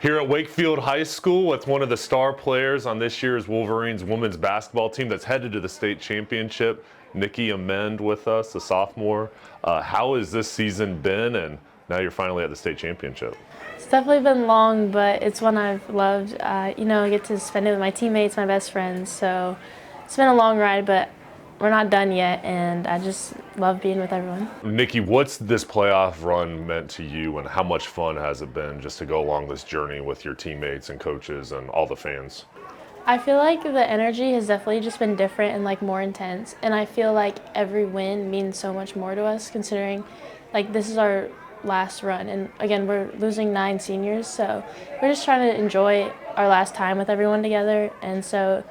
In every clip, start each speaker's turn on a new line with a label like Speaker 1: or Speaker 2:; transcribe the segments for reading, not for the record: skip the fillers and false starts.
Speaker 1: Here at Wakefield High School with one of the star players on this year's Wolverines women's basketball team that's headed to the state championship, Nikki Amend with us, a sophomore. How has this season been, and now you're finally at the state championship?
Speaker 2: It's definitely been long, but it's one I've loved. I get to spend it with my teammates, my best friends. So it's been a long ride, but we're not done yet, and I just love being with everyone.
Speaker 1: Nikki, what's this playoff run meant to you, and how much fun has it been just to go along this journey with your teammates and coaches and all the fans?
Speaker 2: I feel like the energy has definitely just been different and more intense, and I feel like every win means so much more to us considering this is our last run, and again we're losing 9 seniors, so we're just trying to enjoy our last time with everyone together, and so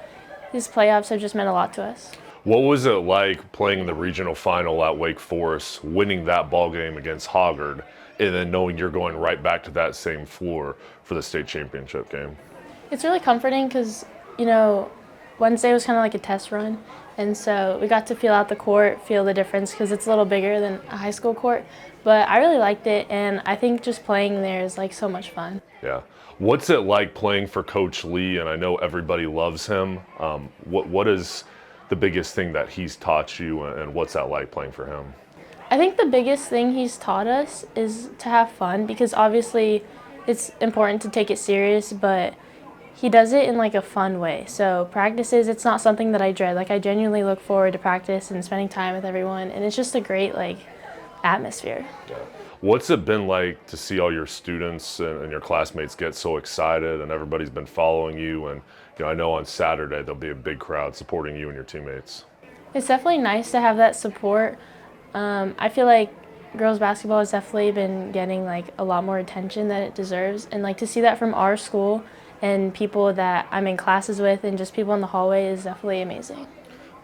Speaker 2: these playoffs have just meant a lot to us.
Speaker 1: What was it like playing in the regional final at Wake Forest, winning that ball game against Hoggard, and then knowing you're going right back to that same floor for the state championship game?
Speaker 2: It's really comforting because, Wednesday was kind of like a test run, and so we got to feel out the court, feel the difference because it's a little bigger than a high school court, but I really liked it, and I think just playing there is so much fun.
Speaker 1: Yeah. What's it like playing for Coach Lee? And I know everybody loves him. What is the biggest thing that he's taught you, and what's that like playing for him?
Speaker 2: I think the biggest thing he's taught us is to have fun, because obviously it's important to take it serious, but he does it in a fun way. So practices, it's not something that I dread. I genuinely look forward to practice and spending time with everyone, and it's just a great atmosphere.
Speaker 1: Yeah. What's it been like to see all your students and your classmates get so excited, and everybody's been following you, and I know on Saturday there'll be a big crowd supporting you and your teammates?
Speaker 2: It's definitely nice to have that support. I feel like girls basketball has definitely been getting a lot more attention than it deserves, and to see that from our school and people that I'm in classes with and just people in the hallway is definitely amazing.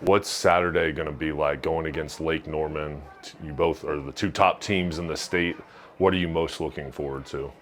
Speaker 1: What's Saturday going to be like going against Lake Norman? You both are the 2 top teams in the state. What are you most looking forward to?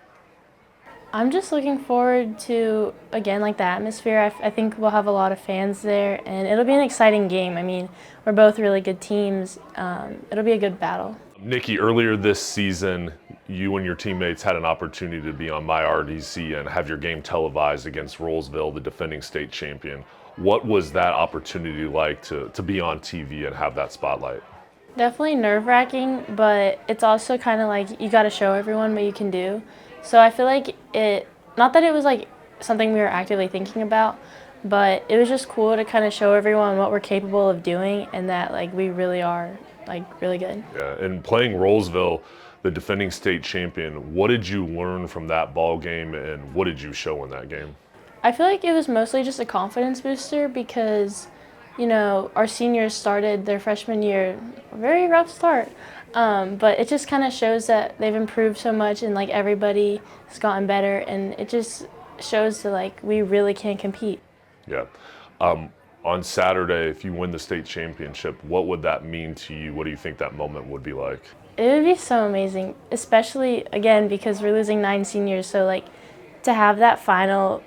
Speaker 2: I'm just looking forward to, again, the atmosphere. I think we'll have a lot of fans there, and it'll be an exciting game. I mean, we're both really good teams. It'll be a good battle.
Speaker 1: Nikki, earlier this season, you and your teammates had an opportunity to be on my RDC and have your game televised against Rollsville, the defending state champion. What was that opportunity like to be on TV and have that spotlight?
Speaker 2: Definitely nerve-wracking, but it's also kind of you got to show everyone what you can do. So I feel not that it was something we were actively thinking about, but it was just cool to kind of show everyone what we're capable of doing, and that we really are really good.
Speaker 1: Yeah, and playing Rollsville, the defending state champion, what did you learn from that ball game, and what did you show in that game?
Speaker 2: I feel like it was mostly just a confidence booster because, our seniors started their freshman year, a very rough start. But it just kind of shows that they've improved so much, and everybody has gotten better, and it just shows that we really can compete.
Speaker 1: Yeah. On Saturday, if you win the state championship, what would that mean to you? What do you think that moment would be like?
Speaker 2: It would be so amazing, especially again because we're losing 9 seniors. So to have that final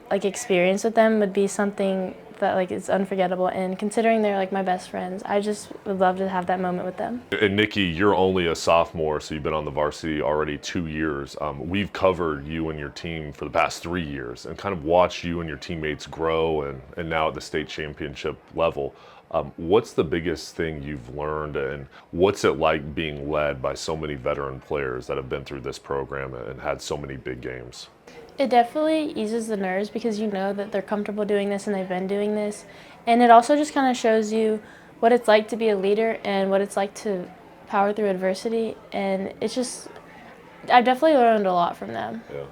Speaker 2: experience with them would be something that is unforgettable, and considering they're my best friends, I just would love to have that moment with them.
Speaker 1: And Nikki, you're only a sophomore, so you've been on the varsity already 2 years. We've covered you and your team for the past 3 years and kind of watched you and your teammates grow, and now at the state championship level. What's the biggest thing you've learned, and what's it like being led by so many veteran players that have been through this program and had so many big games?
Speaker 2: It definitely eases the nerves because you know that they're comfortable doing this and they've been doing this. And it also just kind of shows you what it's like to be a leader and what it's like to power through adversity. And it's just, I've definitely learned a lot from them.
Speaker 1: Yeah.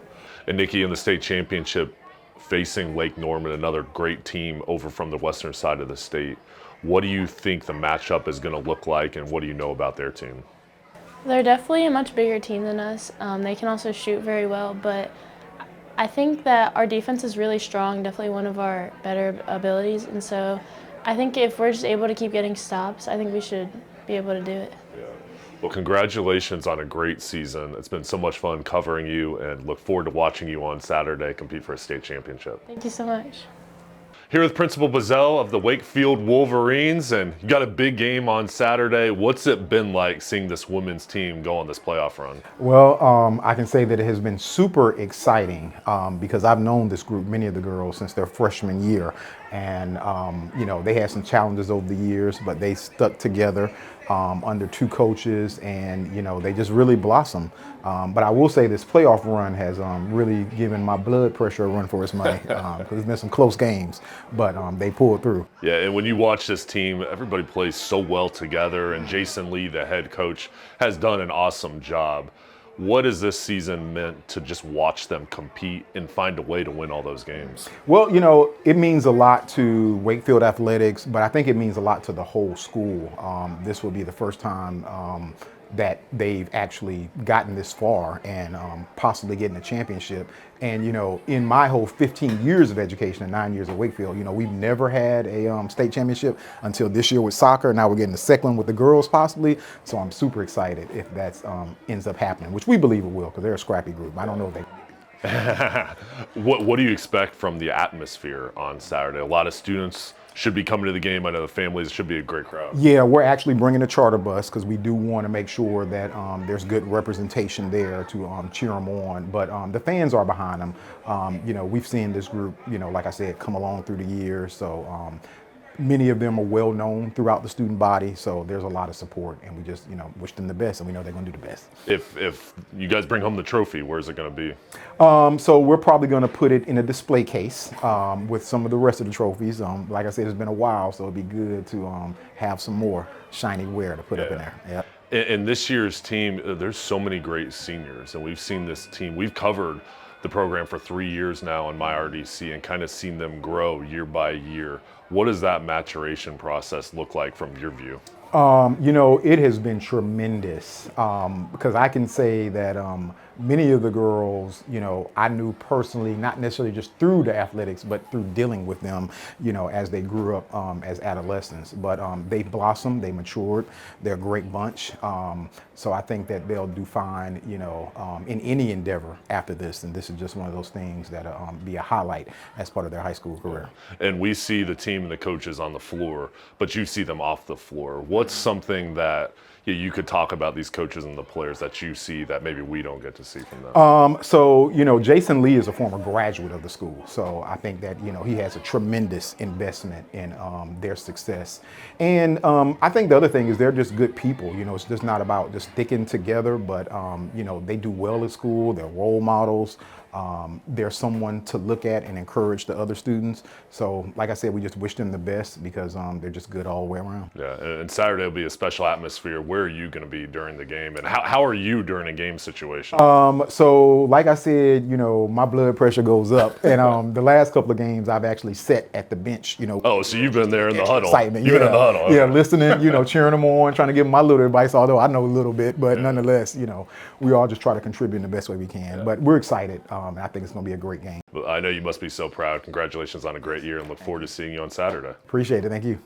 Speaker 1: And Nikki, in the state championship, facing Lake Norman, another great team over from the western side of the state, what do you think the matchup is going to look like, and what do you know about their team?
Speaker 2: They're definitely a much bigger team than us. They can also shoot very well, but I think that our defense is really strong, definitely one of our better abilities, and so I think if we're just able to keep getting stops, I think we should be able to do it.
Speaker 1: Yeah. Well, congratulations on a great season. It's been so much fun covering you, and look forward to watching you on Saturday compete for a state championship.
Speaker 2: Thank you so much.
Speaker 1: Here with Principal Bazzell of the Wakefield Wolverines, and you got a big game on Saturday. What's it been like seeing this women's team go on this playoff run?
Speaker 3: Well, I can say that it has been super exciting because I've known this group, many of the girls, since their freshman year. And, they had some challenges over the years, but they stuck together under two coaches and, they just really blossomed. But I will say this playoff run has really given my blood pressure a run for its money because there's been some close games, but they pulled through.
Speaker 1: Yeah, and when you watch this team, everybody plays so well together, and Jason Lee, the head coach, has done an awesome job. What has this season meant to just watch them compete and find a way to win all those games?
Speaker 3: Well, it means a lot to Wakefield Athletics, but I think it means a lot to the whole school. This will be the first time that they've actually gotten this far and possibly getting a championship. And, in my whole 15 years of education and 9 years at Wakefield, we've never had a state championship until this year with soccer. Now we're getting the second one with the girls possibly. So I'm super excited if that ends up happening, which we believe it will because they're a scrappy group. I don't know if they
Speaker 1: What do you expect from the atmosphere on Saturday? A lot of students should be coming to the game. I know the families, should be a great crowd.
Speaker 3: Yeah, we're actually bringing a charter bus because we do want to make sure that there's good representation there to cheer them on. But the fans are behind them. We've seen this group, like I said, come along through the years. So many of them are well known throughout the student body. So there's a lot of support, and we just, wish them the best, and we know they're going to do the best.
Speaker 1: If you guys bring home the trophy, where's it going to be?
Speaker 3: So we're probably going to put it in a display case with some of the rest of the trophies. Like I said, it's been a while, so it'd be good to have some more shiny wear to put up in there. Yep.
Speaker 1: In this year's team, there's so many great seniors, and we've seen this team. We've covered the program for 3 years now in my RDC and kind of seen them grow year by year. What does that maturation process look like from your view?
Speaker 3: It has been tremendous because I can say that many of the girls, I knew personally, not necessarily just through the athletics, but through dealing with them, as they grew up as adolescents. But they blossomed, they matured, they're a great bunch. So I think that they'll do fine, in any endeavor after this. And this is just one of those things that'll be a highlight as part of their high school career.
Speaker 1: And we see the team and the coaches on the floor, but you see them off the floor. What's something that you could talk about these coaches and the players that you see that maybe we don't get to see from them?
Speaker 3: So Jason Lee is a former graduate of the school. So I think that, he has a tremendous investment in their success. And I think the other thing is they're just good people. It's just not about just sticking together, but, they do well at school. They're role models. They're someone to look at and encourage the other students. So like I said, we just wish them the best because they're just good all the way around.
Speaker 1: Yeah, and Saturday will be a special atmosphere. Where are you going to be during the game, and how are you during a game situation?
Speaker 3: So like I said, my blood pressure goes up, and the last couple of games I've actually sat at the bench.
Speaker 1: Oh, so you've been there in the huddle.
Speaker 3: Excitement.
Speaker 1: You've been in the huddle. Okay.
Speaker 3: Yeah, listening, cheering them on, trying to give them my little advice. Although I know a little bit, but nonetheless, we all just try to contribute in the best way we can. Yeah. But we're excited. And I think it's going to be a great game.
Speaker 1: I know you must be so proud. Congratulations on a great year, and look forward to seeing you on Saturday.
Speaker 3: Appreciate it. Thank you.